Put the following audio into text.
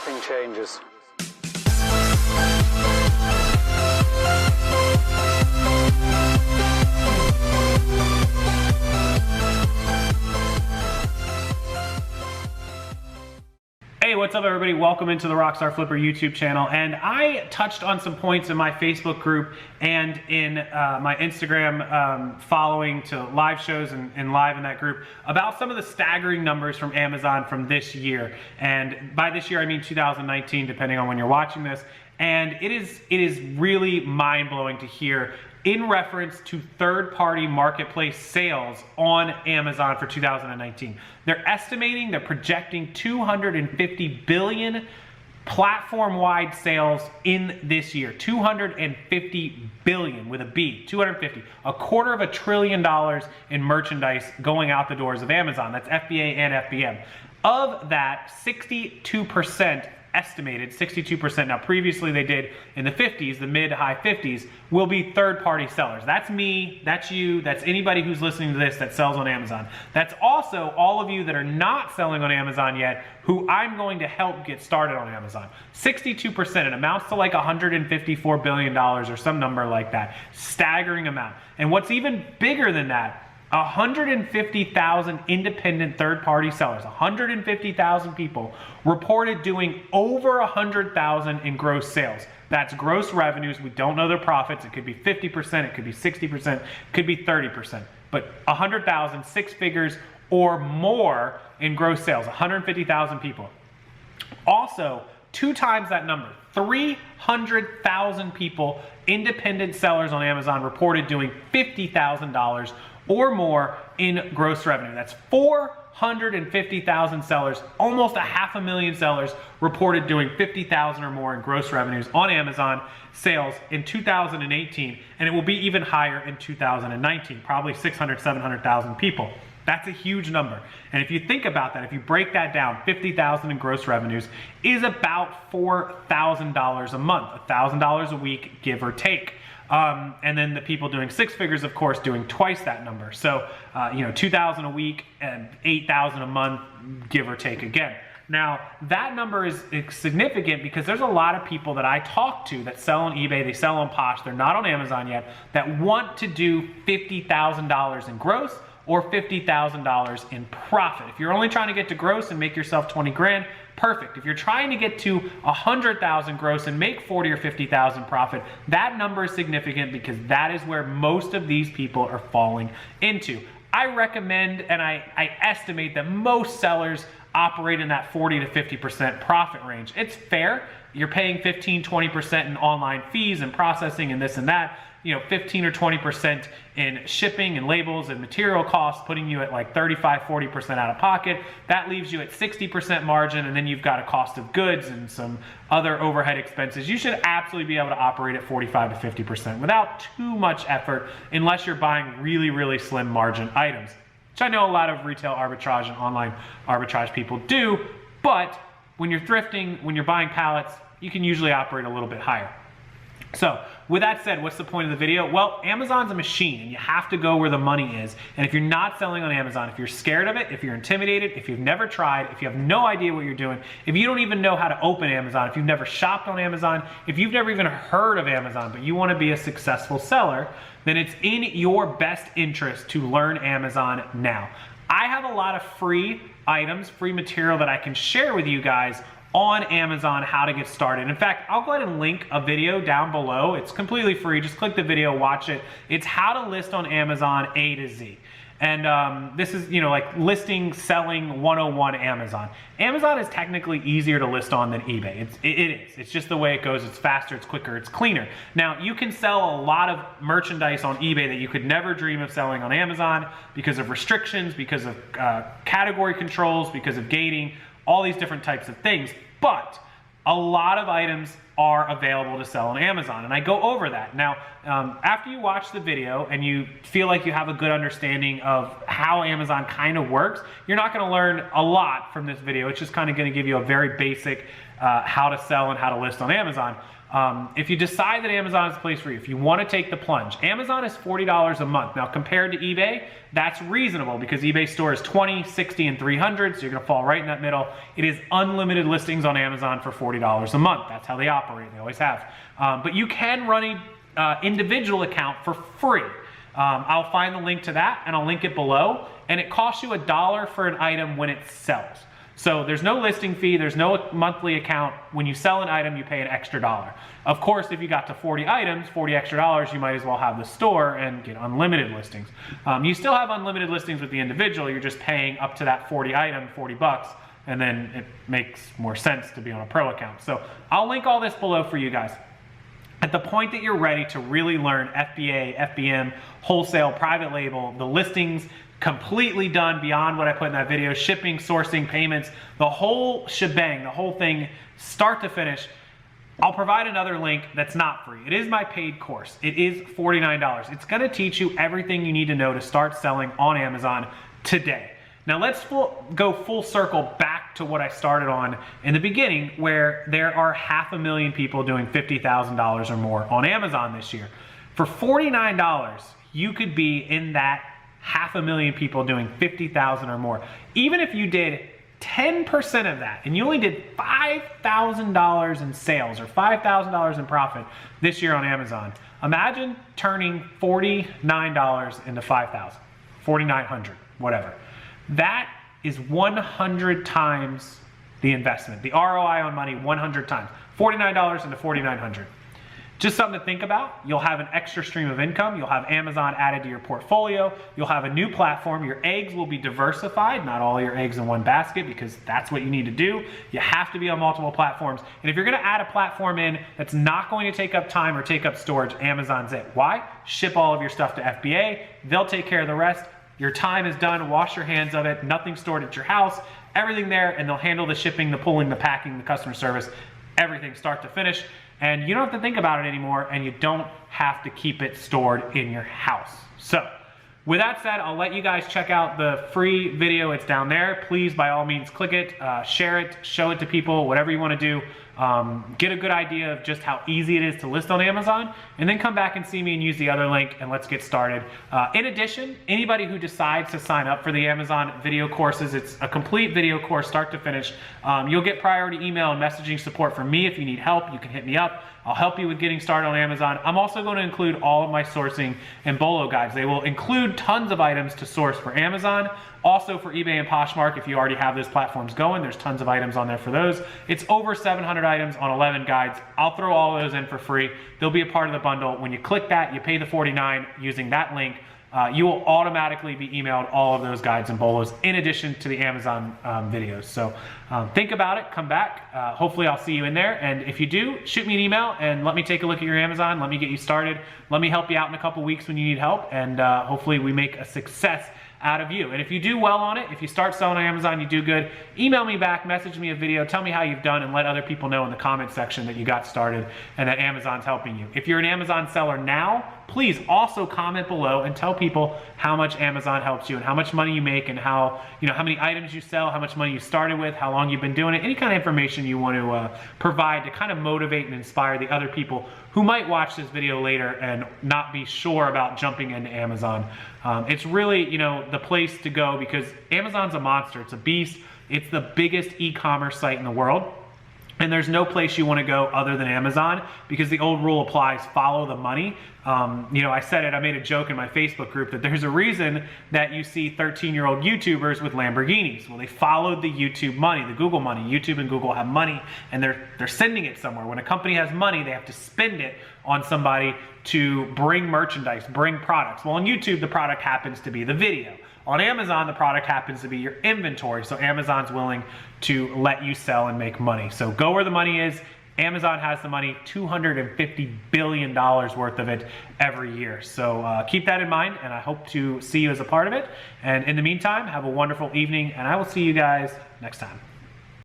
shipping changes. Hey, what's up everybody? Welcome into the RockstarFlipper YouTube channel. And I touched on some points in my Facebook group and in my Instagram following to live shows and live in that group about some of the staggering numbers from Amazon from this year. And by this year, I mean 2019, depending on when you're watching this. And it is really mind-blowing to hear in reference to third-party marketplace sales on Amazon for 2019. They're estimating, they're projecting 250 billion platform-wide sales in this year. 250 billion with a B, 250. $250 billion in merchandise going out the doors of Amazon. That's FBA and FBM. Of that, 62%, estimated 62%. Now previously they did in the 50s, the mid to high 50s, will be third-party sellers. That's me, that's you, that's anybody who's listening to this that sells on Amazon. That's also all of you that are not selling on Amazon yet, who I'm going to help get started on Amazon. 62%, it amounts to like $154 billion or some number like that. Staggering amount. And what's even bigger than that, 150,000 independent third-party sellers, 150,000 people reported doing over 100,000 in gross sales. That's gross revenues. We don't know their profits. It could be 50%, it could be 60%, it could be 30%. But 100,000, six figures or more in gross sales, 150,000 people. Also, 2 times that number, 300,000 people, independent sellers on Amazon reported doing $50,000 or more in gross revenue. That's 450,000 sellers, almost 500,000 sellers reported doing 50,000 or more in gross revenues on Amazon sales in 2018, and it will be even higher in 2019, probably 600, 700,000 people. That's a huge number. And if you think about that, if you break that down, 50,000 in gross revenues is about $4,000 a month, $1,000 a week, give or take. And then the people doing six figures, of course, doing twice that number. So, 2,000 a week and 8,000 a month, give or take again. Now, that number is significant because there's a lot of people that I talk to that sell on eBay, they sell on Posh, they're not on Amazon yet, that want to do $50,000 in gross or $50,000 in profit. If you're only trying to get to gross and make yourself 20 grand, perfect. If you're trying to get to 100,000 gross and make 40 or 50,000 profit, that number is significant because that is where most of these people are falling into. I recommend and I estimate that most sellers operate in that 40 to 50% profit range. It's fair. You're paying 15, 20% in online fees and processing and this and that. 15 or 20% in shipping and labels and material costs, putting you at like 35, 40% out of pocket. That leaves you at 60% margin, and then you've got a cost of goods and some other overhead expenses. You should absolutely be able to operate at 45 to 50% without too much effort, unless you're buying really, really slim margin items, which I know a lot of retail arbitrage and online arbitrage people do, but when you're thrifting, when you're buying pallets, you can usually operate a little bit higher. So, with that said, what's the point of the video? Well, Amazon's a machine and you have to go where the money is. And if you're not selling on Amazon, if you're scared of it, if you're intimidated, if you've never tried, if you have no idea what you're doing, if you don't even know how to open Amazon, if you've never shopped on Amazon, if you've never even heard of Amazon, but you want to be a successful seller, then it's in your best interest to learn Amazon now. I have a lot of free items, free material that I can share with you guys on Amazon, how to get started. In fact, I'll go ahead and link a video down below. It's completely free. Just click the video, watch it. It's how to list on Amazon A to Z. And this is, like listing, selling 101 Amazon. Amazon is technically easier to list on than eBay. It is. It's just the way it goes. It's faster, it's quicker, it's cleaner. Now, you can sell a lot of merchandise on eBay that you could never dream of selling on Amazon because of restrictions, because of category controls, because of gating, all these different types of things. But a lot of items are available to sell on Amazon, and I go over that. Now, after you watch the video and you feel like you have a good understanding of how Amazon kind of works, you're not going to learn a lot from this video. It's just kind of going to give you a very basic how to sell and how to list on Amazon. If you decide that Amazon is the place for you, if you want to take the plunge, Amazon is $40 a month. Now, compared to eBay, that's reasonable because eBay store is 20, 60, and 300, so you're gonna fall right in that middle. It is unlimited listings on Amazon for $40 a month. That's how they operate, they always have. But you can run an individual account for free. I'll find the link to that and I'll link it below, and it costs you $1 for an item when it sells. So there's no listing fee, there's no monthly account. When you sell an item, you pay an extra $1. Of course, if you got to 40 items, 40 extra dollars, you might as well have the store and get unlimited listings. You still have unlimited listings with the individual, you're just paying up to that 40 item, 40 bucks, and then it makes more sense to be on a pro account. So I'll link all this below for you guys. At the point that you're ready to really learn FBA, FBM, wholesale, private label, the listings, completely done beyond what I put in that video, shipping, sourcing, payments, the whole shebang, the whole thing, start to finish, I'll provide another link that's not free. It is my paid course. It is $49. It's gonna teach you everything you need to know to start selling on Amazon today. Now let's go full circle back to what I started on in the beginning, where there are 500,000 people doing $50,000 or more on Amazon this year. For $49, you could be in that 500,000 people doing 50,000 or more. Even if you did 10% of that and you only did $5,000 in sales or $5,000 in profit this year on Amazon, imagine turning $49 into 5,000, 4,900, whatever. That is 100 times the investment, the ROI on money 100 times, $49 into 4,900. Just something to think about. You'll have an extra stream of income. You'll have Amazon added to your portfolio. You'll have a new platform. Your eggs will be diversified, not all your eggs in one basket, because that's what you need to do. You have to be on multiple platforms. And if you're gonna add a platform in that's not going to take up time or take up storage, Amazon's it. Why? Ship all of your stuff to FBA. They'll take care of the rest. Your time is done, wash your hands of it, nothing stored at your house, everything there, and they'll handle the shipping, the pulling, the packing, the customer service, everything start to finish. And you don't have to think about it anymore, and you don't have to keep it stored in your house. So, with that said, I'll let you guys check out the free video. It's down there. Please, by all means, click it, share it, show it to people, whatever you want to do. Get a good idea of just how easy it is to list on Amazon, and then come back and see me and use the other link, and let's get started. In addition, anybody who decides to sign up for the Amazon video courses, it's a complete video course start to finish. You'll get priority email and messaging support from me. If you need help, you can hit me up. I'll help you with getting started on Amazon. I'm also going to include all of my sourcing and Bolo guides. They will include tons of items to source for Amazon, also for eBay and Poshmark. If you already have those platforms going, there's tons of items on there for those. It's over 700 items on 11 guides. I'll throw all of those in for free. They'll be a part of the bundle. When you click that, you pay the $49 using that link. You will automatically be emailed all of those guides and Bolos in addition to the Amazon videos. So think about it, come back. Hopefully I'll see you in there. And if you do, shoot me an email and let me take a look at your Amazon. Let me get you started. Let me help you out in a couple weeks when you need help. And hopefully we make a success out of you. And if you do well on it, if you start selling on Amazon, you do good, email me back, message me a video, tell me how you've done, and let other people know in the comment section that you got started and that Amazon's helping you. If you're an Amazon seller now, please also comment below and tell people how much Amazon helps you and how much money you make and how, how many items you sell, how much money you started with, how long you've been doing it, any kind of information you want to provide to kind of motivate and inspire the other people who might watch this video later and not be sure about jumping into Amazon. It's really, the place to go because Amazon's a monster. It's a beast. It's the biggest e-commerce site in the world. And there's no place you want to go other than Amazon because the old rule applies, follow the money. I said it, I made a joke in my Facebook group that there's a reason that you see 13-year-old YouTubers with Lamborghinis. Well, they followed the YouTube money, the Google money. YouTube and Google have money and they're sending it somewhere. When a company has money, they have to spend it on somebody to bring merchandise, bring products. Well, on YouTube, the product happens to be the video. On Amazon, the product happens to be your inventory, so Amazon's willing to let you sell and make money. So go where the money is. Amazon has the money, $250 billion worth of it every year. So keep that in mind, and I hope to see you as a part of it. And in the meantime, have a wonderful evening, and I will see you guys next time.